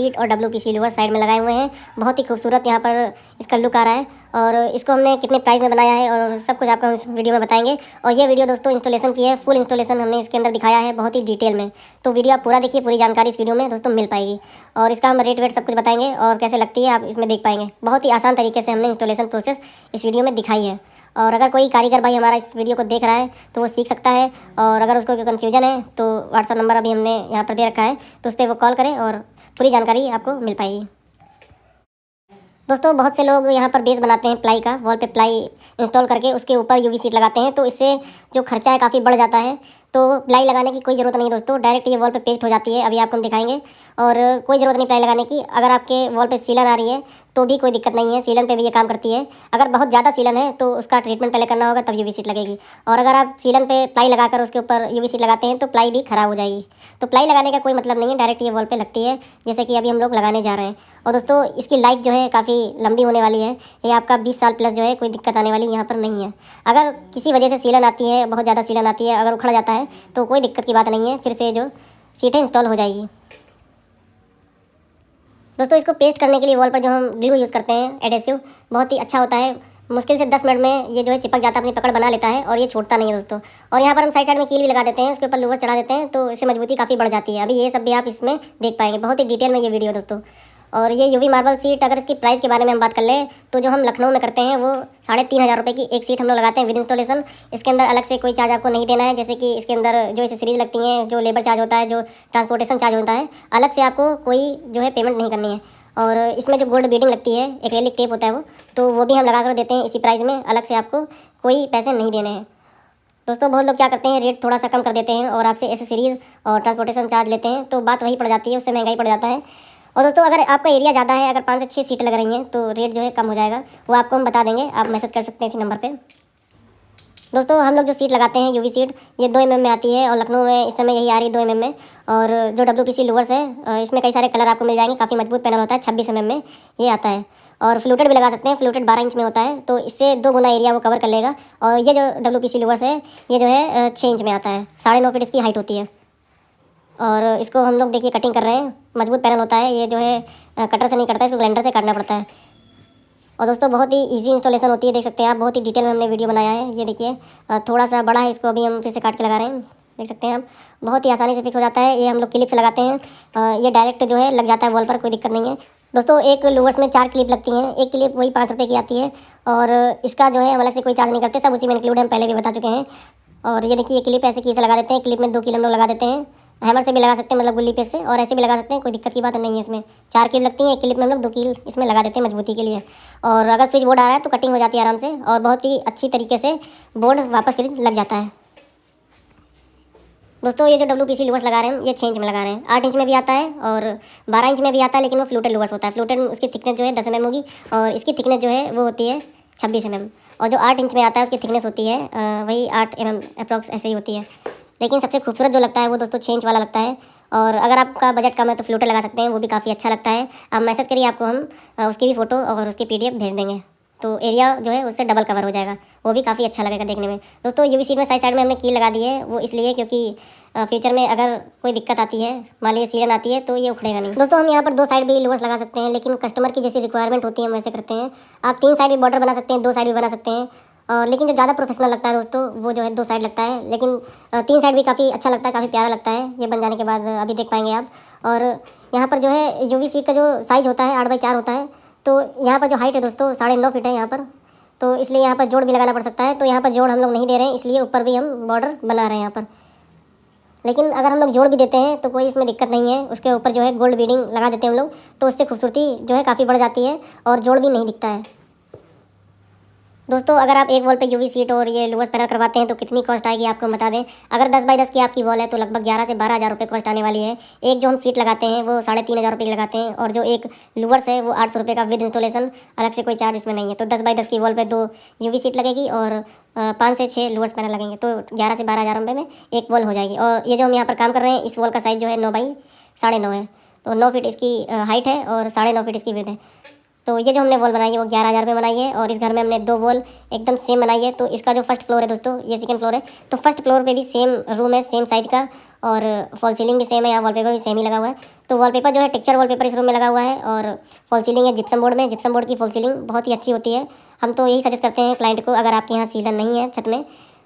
Seat और WPC lower side में लगाए हुए हैं। बहुत ही खूबसूरत यहाँ पर इसका लुक आ रहा है और इसको हमने कितने प्राइस में बनाया है और सब कुछ आपको हम इस वीडियो में बताएंगे। और ये वीडियो दोस्तों इंस्टॉलेशन की है, फुल इंस्टॉलेशन हमने इसके अंदर दिखाया है बहुत ही डिटेल में। तो वीडियो आप पूरा देखिए, पूरी जानकारी इस वीडियो में दोस्तों मिल पाएगी और इसका हम रेट वेट सब कुछ बताएंगे और कैसे लगती है आप इसमें देख पाएंगे। बहुत ही आसान तरीके से हमने इंस्टॉलेशन प्रोसेस इस वीडियो में दिखाई है। और अगर कोई कारीगर भाई हमारा इस वीडियो को देख रहा है तो वो सीख सकता है। और अगर उसको कोई कन्फ्यूजन है तो व्हाट्सअप नंबर अभी हमने यहाँ पर दे रखा है, तो उस पर वो कॉल करें और पूरी जानकारी आपको मिल पाएगी। दोस्तों बहुत से लोग यहाँ पर बेस बनाते हैं प्लाई का, वॉल पे प्लाई इंस्टॉल करके उसके ऊपर यूवी सीट लगाते हैं, तो इससे जो खर्चा है काफ़ी बढ़ जाता है। तो प्लाई लगाने की कोई ज़रूरत नहीं दोस्तों, डायरेक्ट ये वॉल पे पेस्ट हो जाती है। अभी आपको हम दिखाएंगे और कोई ज़रूरत नहीं प्लाई लगाने की। अगर आपके वॉल पे सीलन आ रही है तो भी कोई दिक्कत नहीं है, सीलन पे भी ये काम करती है। अगर बहुत ज़्यादा सीलन है तो उसका ट्रीटमेंट पहले करना होगा, तब यूवी सीट लगेगी। और अगर आप सीलन पे प्लाई लगाकर उसके ऊपर यूवी सीट लगाते हैं तो प्लाई भी ख़राब हो जाएगी। तो प्लाई लगाने का कोई मतलब नहीं है, डायरेक्ट ये वॉल पे लगती है, जैसे कि अभी हम लोग लगाने जा रहे हैं। और दोस्तों इसकी लाइफ जो है काफ़ी लंबी होने वाली है, ये आपका 20 साल प्लस जो है, कोई दिक्कत आने वाली यहाँ पर नहीं है। अगर किसी वजह से सीलन आती है, बहुत ज़्यादा सीलन आती है, अगर उखड़ जाता है तो कोई दिक्कत की बात नहीं है, फिर से जो सीटें इंस्टॉल हो जाएगी। दोस्तों इसको पेस्ट करने के लिए वॉल पर जो हम ग्लू यूज़ करते हैं एडेसिव, बहुत ही अच्छा होता है। मुश्किल से 10 मिनट में ये जो है चिपक जाता है, अपनी पकड़ बना लेता है और ये छूटता नहीं है दोस्तों। और यहाँ पर हम साइड साइड में कील भी लगा देते हैं, उसके ऊपर लोवर चढ़ा देते हैं, तो इससे मजबूती काफ़ी बढ़ जाती है। अभी ये सब भी आप इसमें देख पाएंगे, बहुत ही डिटेल में ये वीडियो दोस्तों। और ये यूवी मार्बल सीट, अगर इसकी प्राइस के बारे में हम बात कर लें तो जो हम लखनऊ में करते हैं वो 3,500 रुपये की एक सीट हम लोग लगाते हैं विद इंस्टॉलेशन। इसके अंदर अलग से कोई चार्ज आपको नहीं देना है, जैसे कि इसके अंदर जो एसेसरीज लगती हैं, जो लेबर चार्ज होता है, जो ट्रांसपोर्टेशन चार्ज होता है, अलग से आपको कोई जो है पेमेंट नहीं करनी है। और इसमें जो गोल्ड बीडिंग लगती है, एक्रेलिक टेप होता है वो भी हम लगा कर देते हैं इसी प्राइस में, अलग से आपको कोई पैसे नहीं देने हैं। दोस्तों बहुत लोग क्या करते हैं, रेट थोड़ा सा कम कर देते हैं और आपसे एसेसरीज और ट्रांसपोर्टेशन चार्ज लेते हैं, तो बात वही पड़ जाती है, उससे महंगाई पड़ जाता है। और दोस्तों अगर आपका एरिया ज़्यादा है, अगर 5 से 6 सीटें लग रही हैं तो रेट जो है कम हो जाएगा, वो आपको हम बता देंगे, आप मैसेज कर सकते हैं इसी नंबर पे। दोस्तों हम लोग जो सीट लगाते हैं यूवी सीट, ये 2 mm में आती है और लखनऊ में इस समय यही आ रही है 2 mm में। और जो WPC लोअर्स है इसमें कई सारे कलर आपको मिल जाएंगे, काफ़ी मजबूत पैनल होता है, 26 mm में ये आता है। और फ्लूटेड भी लगा सकते हैं, फ्लूटेड 12 इंच में होता है, तो इससे 2 गुना एरिया वो कवर कर लेगा। और ये जो WPC लोअर्स है ये जो है 6 इंच में आता है, 9.5 फीट इसकी हाइट होती है। और इसको हम लोग देखिए कटिंग कर रहे हैं, मजबूत पैनल होता है, ये जो है कटर से नहीं कटता है, इसको ग्राइंडर से काटना पड़ता है। और दोस्तों बहुत ही इजी इंस्टॉलेशन होती है, देख सकते हैं आप, बहुत ही डिटेल में हमने वीडियो बनाया है। ये देखिए थोड़ा सा बड़ा है, इसको अभी हम फिर से काट के लगा रहे हैं, देख सकते हैं आप, बहुत ही आसानी से फिक्स हो जाता है। ये हम लोग क्लिप्स लगाते हैं, ये डायरेक्ट जो है लग जाता है वॉल पर, कोई दिक्कत नहीं है। दोस्तों एक लोअर्स में 4 क्लिप लगती हैं, एक क्लिप वही 5 रुपये की आती है और इसका जो है हम अलग से कोई चार्ज नहीं करते, सब उसी में इंक्लूड है, हम पहले भी बता चुके हैं। और ये देखिए क्लिप ऐसे की से लगा देते हैं, क्लिप में 2 कील हम लोग लगा देते हैं, हैमर से भी लगा सकते हैं, मतलब गुल्ली पे से, और ऐसे भी लगा सकते हैं, कोई दिक्कत की बात नहीं है। इसमें 4 क्लिप लगती हैं, एक क्लिप में हम लोग 2 कील इसमें लगा देते हैं मजबूती के लिए। और अगर स्विच बोर्ड आ रहा है तो कटिंग हो जाती है आराम से और बहुत ही अच्छी तरीके से बोर्ड वापस फिर लग जाता है। दोस्तों ये जो WPC लोअर्स लगा रहे हैं ये 6 इंच में लगा रहे हैं, 8 इंच में भी आता है और 12 इंच में भी आता है, लेकिन वो फ्लूटेड लोअर्स होता है। फ्लूटेड उसकी थिकनेस जो है 10 mm होगी और इसकी थिकनेस जो है वो होती है 26 mm। और जो 8 इंच में आता है उसकी थिकनेस होती है वही 8 mm अप्रॉक्स ऐसे ही होती है। लेकिन सबसे खूबसूरत जो लगता है वो दोस्तों 6 इंच वाला लगता है। और अगर आपका बजट कम है तो फ्लूटेड लगा सकते हैं, वो भी काफ़ी अच्छा लगता है। आप मैसेज करिए, आपको हम उसकी भी फ़ोटो और उसकी PDF भेज देंगे, तो एरिया जो है उससे डबल कवर हो जाएगा, वो भी काफ़ी अच्छा लगेगा देखने में। दोस्तों यूवी सीट में साइड साइड में हमने कील लगा दी है, वो इसलिए क्योंकि फ्यूचर में अगर कोई दिक्कत आती है, मान लीजिए सीलन आती है, तो ये उखड़ेगा नहीं। दोस्तों हम यहाँ पर 2 साइड भी लोअर्स लगा सकते हैं, लेकिन कस्टमर की जैसी रिक्वायरमेंट होती है हम वैसे करते हैं। आप 3 साइड भी बॉर्डर बना सकते हैं, 2 साइड भी बना सकते हैं। और लेकिन जो ज़्यादा प्रोफेशनल लगता है दोस्तों वो जो है 2 साइड लगता है, लेकिन 3 साइड भी काफ़ी अच्छा लगता है, काफ़ी प्यारा लगता है। ये बन जाने के बाद अभी देख पाएंगे आप। और यहाँ पर जो है यूवी सीट का जो साइज़ होता है 8x4 होता है, तो यहाँ पर जो हाइट है दोस्तों 9.5 फीट है यहाँ पर, तो इसलिए यहाँ पर जोड़ भी लगाना पड़ सकता है। तो यहाँ पर जोड़ हम लोग नहीं दे रहे हैं, इसलिए ऊपर भी हम बॉर्डर बना रहे हैं यहाँ पर। लेकिन अगर हम लोग जोड़ भी देते हैं तो कोई इसमें दिक्कत नहीं है, उसके ऊपर जो है गोल्ड बीडिंग लगा देते हैं हम लोग, तो उससे खूबसूरती जो है काफ़ी बढ़ जाती है और जोड़ भी नहीं दिखता है। दोस्तों अगर आप एक वॉल पे यूवी सीट और ये लोअर्स पैनल करवाते हैं तो कितनी कॉस्ट आएगी आपको हम बता दें। अगर 10x10 की आपकी वॉल है तो लगभग 11 से 12,000 रुपये कॉस्ट आने वाली है। एक जो हम सीट लगाते हैं वो 3,500 रुपये की लगाते हैं, और जो एक लोअर्स है वो 800 रुपये का विद इंस्टॉलेशन, अलग से कोई चार्ज इसमें नहीं है। तो 10x10 की वॉल पर 2 यूवी सीट लगेगी और 5 से 6 लोअर्स पैनल लगेंगे, तो 11 से 12,000 रुपये में एक वॉल हो जाएगी। और ये जो हम यहाँ पर काम कर रहे हैं इस वॉल का साइज़ जो है 9x9.5 है, तो 9 फीट इसकी हाइट है और 9.5 फीट इसकी विड्थ है। तो ये जो हमने वॉल बनाई है वो 11,000 रुपये बनाई है, और इस घर में हमने 2 वॉल एकदम सेम बनाई है। तो इसका जो फर्स्ट फ्लोर है दोस्तों, ये सेकंड फ्लोर है, तो फर्स्ट फ्लोर पे भी सेम रूम है, सेम साइज़ का, और फॉल सीलिंग भी सेम है, यहाँ वॉलपेपर भी सेम ही लगा हुआ है। तो वॉलपेपर जो है टेक्सचर वॉलपेपर इस रूम में लगा हुआ है, और फॉल सीलिंग है जिप्सम बोर्ड में। जिप्सम बोर्ड की फॉल सीलिंग बहुत ही अच्छी होती है। हम तो यही सजेस्ट करते हैं क्लाइंट को, अगर आपके यहाँ सीलन नहीं है, छत में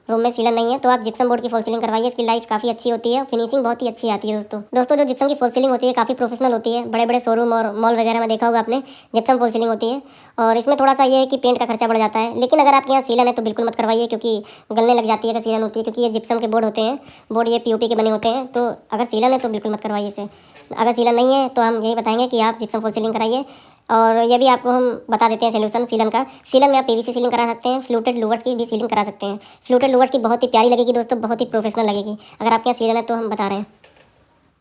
रूम में सीलन नहीं है, तो आप जिप्सम बोर्ड की फॉल सीलिंग करवाइए। इसकी लाइफ काफ़ी अच्छी होती है, फिनिशिंग बहुत ही अच्छी आती है दोस्तों जो जिप्सम की फॉल सीलिंग होती है काफ़ी प्रोफेशनल होती है। बड़े बड़े शोरूम और मॉल वगैरह में देखा होगा आपने, जिप्सम फॉल सीलिंग होती है। और इसमें थोड़ा सा ये है कि पेंट का खर्चा बढ़ जाता है, लेकिन अगर आपके यहाँ सीलन है तो बिल्कुल मत करवाइए, क्योंकि गलने लग जाती है अगर सीलन होती है, क्योंकि ये जिप्सम के बोर्ड होते हैं, बोर्ड ये पीओपी के बने होते हैं। तो अगर सीलन है तो बिल्कुल मत करवाइए इसे। अगर सीलन नहीं है तो हम यही बताएंगे कि आप जिप्सम फॉल सीलिंग कराइए। और ये भी आपको हम बता देते हैं सोल्यूशन सीलन का। सीलन में आप पीवीसी सीलिंग करा सकते हैं, फ्लूटेड लूवर्स की भी सीलिंग करा सकते हैं। फ्लूटेड लूवर्स की बहुत ही प्यारी लगेगी दोस्तों, बहुत ही प्रोफेशनल लगेगी। अगर आपके यहाँ सीलन है तो हम बता रहे हैं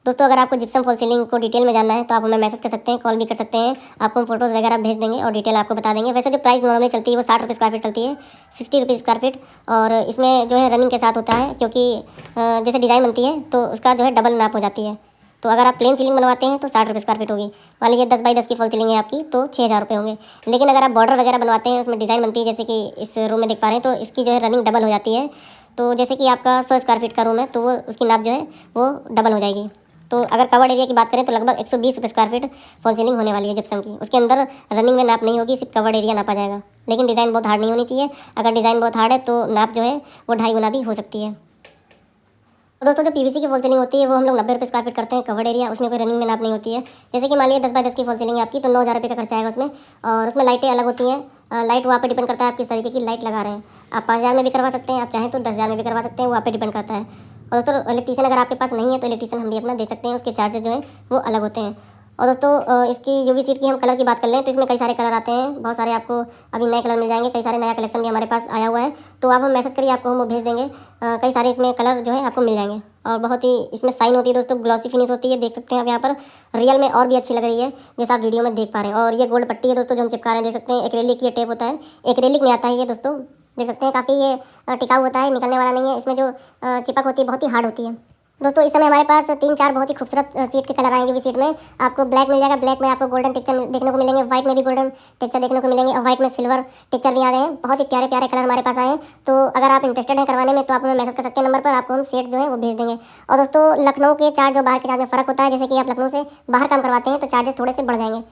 दोस्तों। अगर आपको जिप्सम फॉल सीलिंग को डिटेल में जानना है तो आप हमें मैसेज कर सकते हैं, कॉल भी कर सकते हैं। आपको हम फोटोज़ वगैरह भेज देंगे और डिटेल आपको बता देंगे। वैसे जो प्राइस नॉर्मली चलती है वो 60 रुपये स्क्वायर फीट चलती है, 60 रुपीज़ स्क्वायर फीट। और इसमें जो है रनिंग के साथ होता है, क्योंकि जैसे डिज़ाइन बनती है तो उसका जो है डबल नाप हो जाती है। तो अगर आप प्लेन सीलिंग बनवाते हैं तो 60 रुपये स्क्वायर फीट होगी। मान लीजिए 10 बाई 10 की फॉल सीलिंग है आपकी तो 6000 रुपये होंगे। लेकिन अगर आप बॉर्डर वगैरह बनवाते हैं, उसमें डिज़ाइन बनती है, जैसे कि इस रूम में देख पा रहे हैं, तो इसकी जो है रनिंग डबल हो जाती है। तो जैसे कि आपका 100 स्क्वायर फीट का रूम है तो वो उसकी नाप जो है वो डबल हो जाएगी। तो अगर कवर्ड एरिया की बात करें तो लगभग 120 रुपये स्क्वायर फीट फॉल सीलिंग होने वाली है जिप्सम की। उसके अंदर रनिंग में नाप नहीं होगी, सिर्फ कवर्ड एरिया नापा जाएगा। लेकिन डिज़ाइन बहुत हार्ड नहीं होनी चाहिए। अगर डिज़ाइन बहुत हार्ड है तो नाप जो है वो 2.5 गुना भी हो सकती है। तो दोस्तों जो पीवीसी की फॉल सीलिंग होती है वो हम लोग 90 रुपये स्क्वायर फीट करते हैं कवर्ड एरिया, उसमें कोई रनिंग में नाप नहीं होती है। जैसे कि मान लीजिए 10 बाई 10 की फॉल सीलिंग है आपकी तो 9000 रुपये का खर्चा आएगा उसमें। और उसमें लाइटें अलग होती हैं। लाइट वो आप पे डिपेंड करता है आप किस तरीके की लाइट लगा रहे हैं। आप 5000 में भी करवा सकते हैं, आप चाहें तो 10,000 में भी करवा सकते हैं, वो आप पे डिपेंड करता है। और दोस्तों इलेक्ट्रीशियन अगर आपके पास नहीं है तो इलेक्ट्रीशियन हम भी अपना दे सकते हैं, उसके चार्जेस जो हैं वो अलग होते हैं। और दोस्तों इसकी यूवी सीट की हम कलर की बात कर लें तो इसमें कई सारे कलर आते हैं, बहुत सारे आपको अभी नए कलर मिल जाएंगे। कई सारे नया कलेक्शन भी हमारे पास आया हुआ है, तो आप हम मैसेज करिए, आपको हम वो भेज देंगे। कई सारे इसमें कलर जो है आपको मिल जाएंगे। और बहुत ही इसमें साइन होती है दोस्तों, ग्लॉसी फिनिश होती है, देख सकते हैं आप यहाँ पर। रियल में और भी अच्छी लग रही है जैसा आप वीडियो में देख पा रहे हैं। और ये गोल्ड पट्टी है दोस्तों जो हम चिपका रहे हैं, देख सकते हैं। एक्रेलिक ये टेप होता है, एक्रेलिक में आता है ये दोस्तों, देख सकते हैं। काफ़ी ये टिकाऊ होता है, निकलने वाला नहीं है। इसमें जो चिपक होती है बहुत ही हार्ड होती है। दोस्तों इस समय हमारे पास 3-4 बहुत ही खूबसूरत सीट के कलर आए यूवी सीट में। आपको ब्लैक मिल जाएगा, ब्लैक में आपको गोल्डन टेक्चर देखने को मिलेंगे, व्हाइट में भी गोल्डन टेक्चर देखने को मिलेंगे, और व्हाइट में सिल्वर टेक्चर भी आ गए हैं। बहुत ही प्यारे प्यारे कलर हमारे पास आए हैं। तो अगर आप इंटरेस्टेड हैं करवाने में तो आप हमें मैसेज कर सकते हैं नंबर पर, आपको हम सेट जो है वो भेज देंगे। और दोस्तों लखनऊ के चार्ज और बाहर के चार्ज में फ़र्क होता है। जैसे कि आप लखनऊ से बाहर काम करवाते हैं तो चार्जेस थोड़े से बढ़ जाएंगे,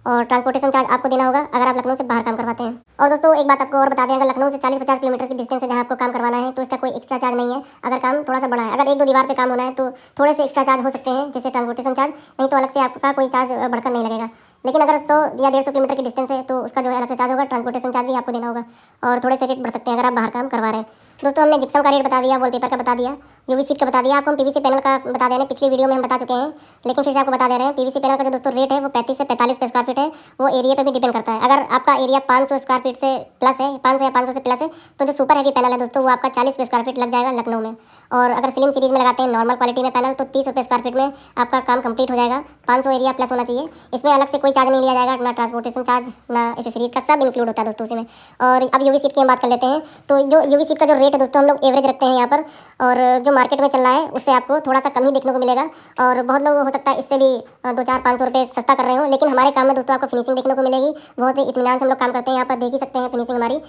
और ट्रांसपोर्टेशन चार्ज आपको देना होगा अगर आप लखनऊ से बाहर काम करवाते हैं। और दोस्तों एक बात आपको और बता दें, अगर लखनऊ से 40-50 किलोमीटर की डिस्टेंस है जहाँ आपको काम करवाना है तो इसका कोई एक्स्ट्रा चार्ज नहीं है। अगर काम थोड़ा सा बड़ा है, अगर 1-2 दीवार पे काम होना है तो थोड़े से एक्स्ट्रा चार्ज हो सकते हैं, जैसे ट्रांसपोर्टेशन चार्ज, नहीं तो अलग से आपका कोई चार्ज बढ़कर नहीं लगेगा। लेकिन अगर 100 या 150 किलोमीटर की डिस्टेंस है तो उसका जो है अलग से चार्ज होगा, ट्रांसपोर्टेशन चार्ज भी आपको देना होगा, और थोड़े से रेट बढ़ सकते हैं अगर आप बाहर काम करवा रहे हैं। दोस्तों हमने जिप्सम का रेट बता दिया, वॉलपेपर का बता दिया, यूवी सीट का बता दिया, आपको हम पीवीसी पैनल का बता दे रहे हैं। पिछली वीडियो में हम बता चुके हैं, लेकिन फिर से आपको बता दे रहे हैं। पीवीसी पैनल का जो दोस्तों रेट है वो 35 से 45 पे स्क्वायर फीट है, वो एरिया पे भी डिपेंड करता है। अगर आपका एरिया 500 स्क्वायर फीट से प्लस है, 500 या 500 से प्लस है, तो जो सुपर हैवी पैनल है दोस्तों वो आपका 40 पे स्क्वायर फीट लग जाएगा लखनऊ में। और अगर स्लिम सीरीज में लगाते हैं नॉर्मल क्वालिटी में पैनल तो 30 रुपये स्क्वायर फीट में आपका काम कंप्लीट हो जाएगा। 500 एरिया प्लस होना चाहिए। इसमें अलग से कोई चार्ज नहीं लिया जाएगा, ना ट्रांसपोर्टेशन चार्ज ना एसेसरीज का, सब इंक्लूड होता है दोस्तों उसी में। और अब यूवी सीट की हम बात कर लेते हैं। तो जो यूवी सीट का जो रेट है दोस्तों हम लोग एवरेज रखते हैं यहाँ पर, और जो मार्केट में चल रहा है उससे आपको थोड़ा सा कम ही देखने को मिलेगा। और बहुत लोग हो सकता है इससे भी 200-500 रुपये सस्ता कर रहे हो, लेकिन हमारे काम में दोस्तों आपको फिनिशिंग देखने को मिलेगी। बहुत ही इत्मीनान से हम लोग काम करते हैं, यहाँ पर देख ही सकते हैं फिनिशिंग हमारी।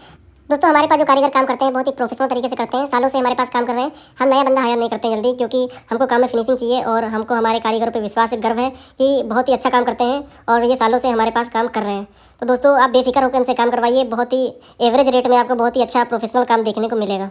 दोस्तों हमारे पास जो कारीगर काम करते हैं बहुत ही प्रोफेशनल तरीके से करते हैं, सालों से हमारे पास काम कर रहे हैं। हम नया बंदा हायर नहीं करते हैं जल्दी, क्योंकि हमको काम में फिनिशिंग चाहिए और हमको हमारे कारीगरों पे विश्वास है, गर्व है कि बहुत ही अच्छा काम करते हैं और ये सालों से हमारे पास काम कर रहे हैं। तो दोस्तों आप बेफिक्र होकर हमसे काम करवाइए, बहुत ही एवरेज रेट में आपको बहुत ही अच्छा प्रोफेशनल काम देखने को मिलेगा।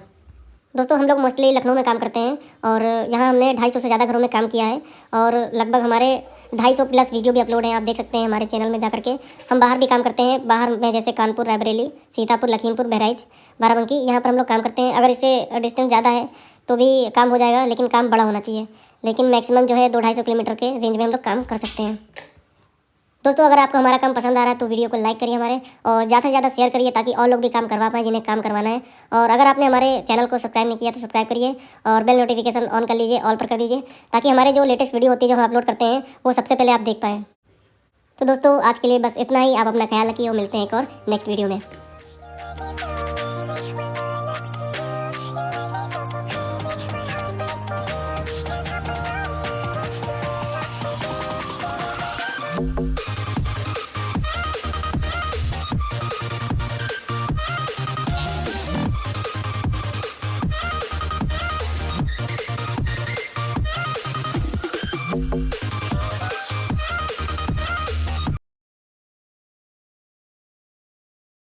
दोस्तों हम लोग मोस्टली लखनऊ में काम करते हैं और यहाँ हमने 250 से ज़्यादा घरों में काम किया है, और लगभग हमारे 250 प्लस वीडियो भी अपलोड हैं, आप देख सकते हैं हमारे चैनल में जा करके। हम बाहर भी काम करते हैं, बाहर में जैसे कानपुर, रायबरेली, सीतापुर, लखीमपुर, बहराइच, बाराबंकी, यहाँ पर हम लोग काम करते हैं। अगर इससे डिस्टेंस ज़्यादा है तो भी काम हो जाएगा, लेकिन काम बड़ा होना चाहिए। लेकिन मैक्सिमम जो है 200-250 किलोमीटर के रेंज में हम लोग काम कर सकते हैं। दोस्तों अगर आपको हमारा काम पसंद आ रहा है तो वीडियो को लाइक करिए हमारे, और ज़्यादा से ज़्यादा शेयर करिए ताकि और लोग भी काम करवा पाएँ जिन्हें काम करवाना है। और अगर आपने हमारे चैनल को सब्सक्राइब नहीं किया तो सब्सक्राइब करिए, और बेल नोटिफिकेशन ऑन कर लीजिए, ऑल पर कर दीजिए, ताकि हमारे जो लेटेस्ट वीडियो होती है जो हम अपलोड करते हैं वो सबसे पहले आप देख पाएँ। तो दोस्तों आज के लिए बस इतना ही। आप अपना ख्याल रखिए और मिलते हैं एक और नेक्स्ट वीडियो में।